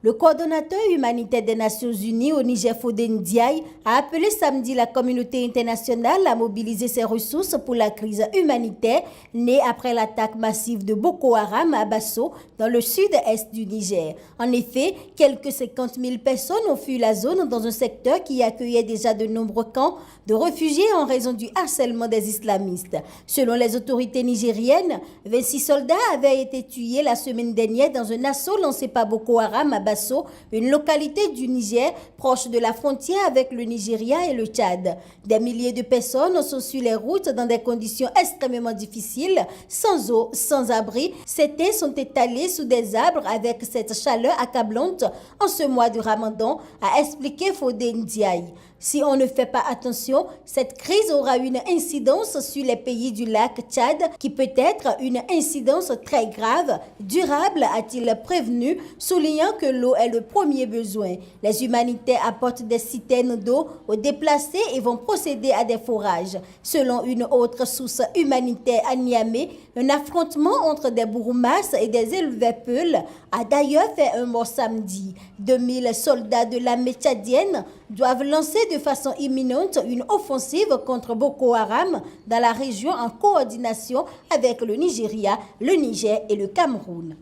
Le coordonnateur humanitaire des Nations Unies au Niger, Fodé Ndiaye, a appelé samedi la communauté internationale à mobiliser ses ressources pour la crise humanitaire née après l'attaque massive de Boko Haram à Basso, dans le sud-est du Niger. En effet, quelques 50 000 personnes ont fui la zone dans un secteur qui accueillait déjà de nombreux camps de réfugiés en raison du harcèlement des islamistes. Selon les autorités nigériennes, 26 soldats avaient été tués la semaine dernière dans un assaut lancé par Boko Haram à Basso, une localité du Niger proche de la frontière avec le Nigeria et le Tchad. Des milliers de personnes sont sur les routes dans des conditions extrêmement difficiles, sans eau, sans abri. Certains sont étalés sous des arbres avec cette chaleur accablante en ce mois de Ramadan, a expliqué Fodé Ndiaye. Si on ne fait pas attention, cette crise aura une incidence sur les pays du lac Tchad qui peut être une incidence très grave, durable, a-t-il prévenu, soulignant que l'eau est le premier besoin. Les humanitaires apportent des citernes d'eau aux déplacés et vont procéder à des forages. Selon une autre source humanitaire à Niamey, un affrontement entre des Bourmas et des éleveurs Peuls a d'ailleurs fait un mort samedi. 2000 soldats de l'armée tchadienne doivent lancer de façon imminente une offensive contre Boko Haram dans la région en coordination avec le Nigeria, le Niger et le Cameroun.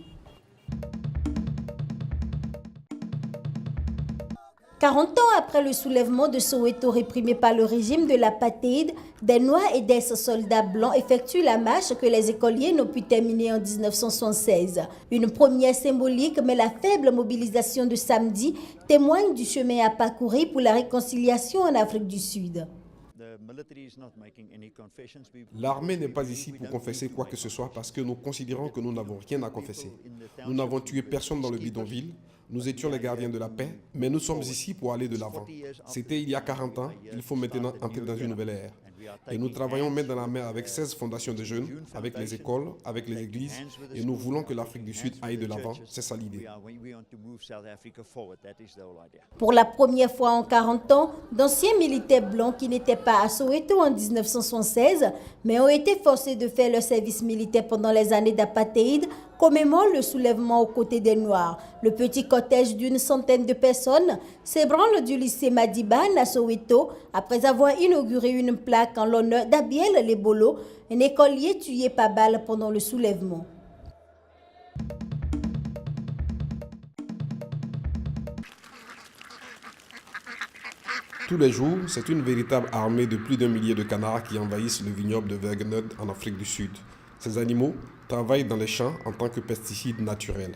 40 ans après le soulèvement de Soweto réprimé par le régime de l'apartheid, des Noirs et des soldats blancs effectuent la marche que les écoliers n'ont pu terminer en 1976. Une première symbolique, mais la faible mobilisation de samedi témoigne du chemin à parcourir pour la réconciliation en Afrique du Sud. L'armée n'est pas ici pour confesser quoi que ce soit parce que nous considérons que nous n'avons rien à confesser. Nous n'avons tué personne dans le bidonville. Nous étions les gardiens de la paix, mais nous sommes ici pour aller de l'avant. C'était il y a 40 ans, il faut maintenant entrer dans une nouvelle ère. Et nous travaillons main dans la main avec 16 fondations de jeunes, avec les écoles, avec les églises, et nous voulons que l'Afrique du Sud aille de l'avant, c'est ça l'idée. Pour la première fois en 40 ans, d'anciens militaires blancs qui n'étaient pas à Soweto en 1976, mais ont été forcés de faire leur service militaire pendant les années d'apartheid, commémore le soulèvement aux côtés des Noirs. Le petit cortège d'une centaine de personnes s'ébranle du lycée Madiban à Soweto après avoir inauguré une plaque en l'honneur d'Abiel Lebolo, un écolier tué par balle pendant le soulèvement. Tous les jours, c'est une véritable armée de plus d'1 millier de canards qui envahissent le vignoble de Wegener en Afrique du Sud. Ces animaux travaillent dans les champs en tant que pesticides naturels.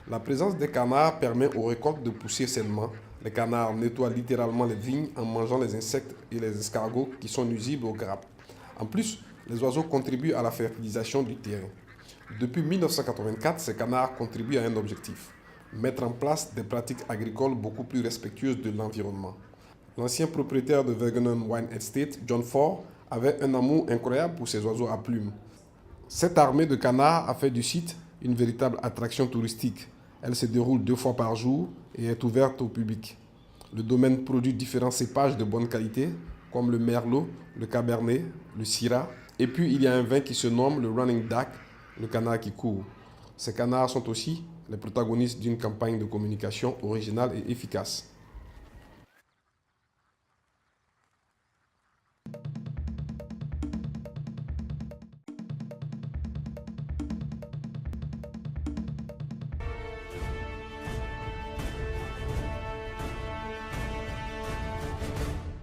La présence des canards permet aux récoltes de pousser sainement. Les canards nettoient littéralement les vignes en mangeant les insectes et les escargots qui sont nuisibles aux grappes. En plus, les oiseaux contribuent à la fertilisation du terrain. Depuis 1984, ces canards contribuent à un objectif: mettre en place des pratiques agricoles beaucoup plus respectueuses de l'environnement. L'ancien propriétaire de Wegener Wine Estate, John Ford, avait un amour incroyable pour ces oiseaux à plumes. Cette armée de canards a fait du site une véritable attraction touristique. Elle se déroule 2 fois par jour et est ouverte au public. Le domaine produit différents cépages de bonne qualité, comme le Merlot, le Cabernet, le Syrah. Et puis il y a un vin qui se nomme le Running Duck, le canard qui court. Ces canards sont aussi les protagonistes d'une campagne de communication originale et efficace.